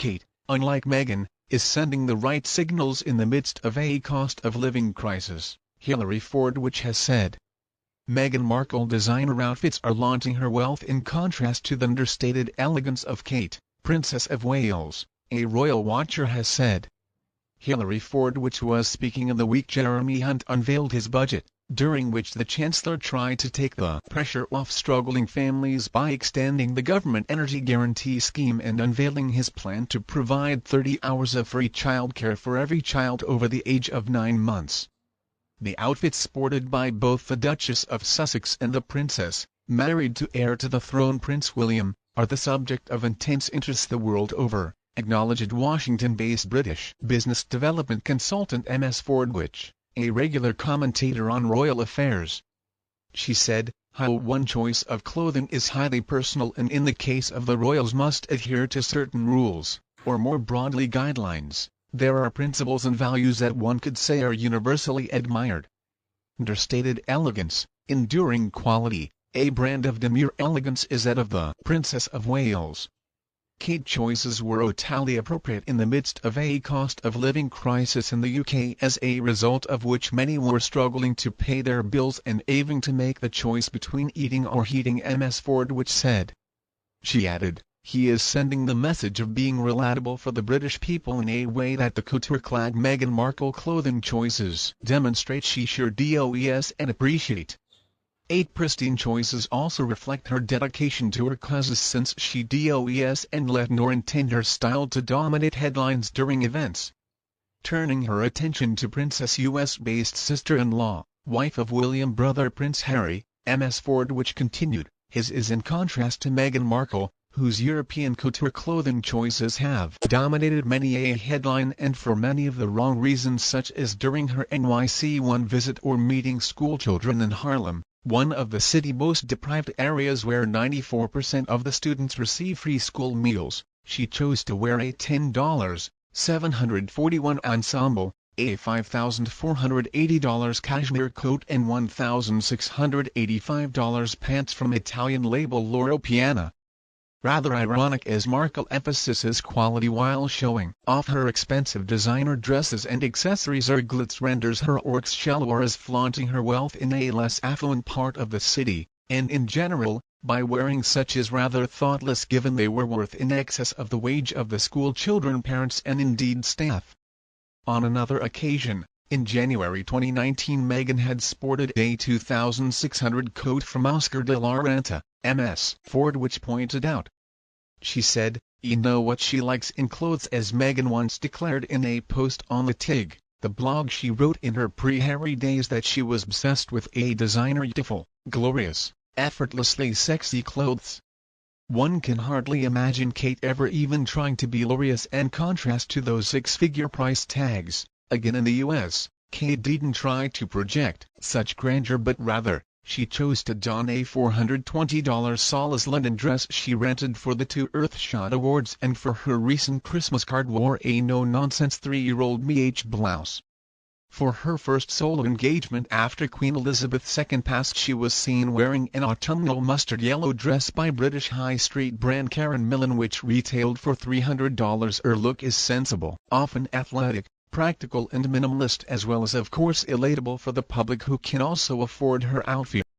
Kate, unlike Meghan, is sending the right signals in the midst of a cost-of-living crisis, Hilary Fordwich has said. Meghan Markle designer outfits are launching her wealth in contrast to the understated elegance of Kate, Princess of Wales, a royal watcher has said. Hilary Fordwich was speaking in the week Jeremy Hunt unveiled his budget, during which the Chancellor tried to take the pressure off struggling families by extending the government energy guarantee scheme and unveiling his plan to provide 30 hours of free childcare for every child over the age of 9 months. The outfits sported by both the Duchess of Sussex and the Princess, married to heir to the throne Prince William, are the subject of intense interest the world over, acknowledged Washington-based British business development consultant Ms. Fordwich, a regular commentator on royal affairs. She said, "How one choice of clothing is highly personal and in the case of the royals must adhere to certain rules, or more broadly guidelines. There are principles and values that one could say are universally admired. Understated elegance, enduring quality, a brand of demure elegance is that of the Princess of Wales." Kate choices were totally appropriate in the midst of a cost-of-living crisis in the UK, as a result of which many were struggling to pay their bills and having to make the choice between eating or heating, Ms. Fordwich said. She added, "He is sending the message of being relatable for the British people in a way that the couture-clad Meghan Markle clothing choices demonstrate she sure does and appreciate." 8 pristine choices also reflect her dedication to her causes, since she does and let nor intend her style to dominate headlines during events. Turning her attention to Princess US-based sister-in-law, wife of William brother Prince Harry, Ms. Fordwich continued, "His is in contrast to Meghan Markle, whose European couture clothing choices have dominated many a headline and for many of the wrong reasons, such as during her NYC-1 visit or meeting schoolchildren in Harlem, one of the city's most deprived areas where 94% of the students receive free school meals. She chose to wear a $10, $741 ensemble, a $5,480 cashmere coat and $1,685 pants from Italian label Loro Piana. Rather ironic, as Markle emphasizes quality while showing off her expensive designer dresses and accessories, her glitz renders her orcs shallower as flaunting her wealth in a less affluent part of the city, and in general, by wearing such is rather thoughtless given they were worth in excess of the wage of the school children, parents and indeed staff. On another occasion, in January 2019, Meghan had sported a $2,600 coat from Oscar de la Renta, Ms. Fordwich pointed out. She said, "You know what she likes in clothes," as Meghan once declared in a post on the TIG, the blog she wrote in her pre-Harry days, that she was obsessed with a designer beautiful, glorious, effortlessly sexy clothes. One can hardly imagine Kate ever even trying to be glorious, and contrast to those six-figure price tags. Again, in the US, Kate didn't try to project such grandeur, but rather, she chose to don a $420 Solace London dress she rented for the 2 Earthshot Awards, and for her recent Christmas card wore a no-nonsense 3-year-old MH blouse. For her first solo engagement after Queen Elizabeth II passed, she was seen wearing an autumnal mustard yellow dress by British high street brand Karen Millen, which retailed for $300. Her look is sensible, often athletic, practical and minimalist, as well as of course relatable for the public who can also afford her outfit.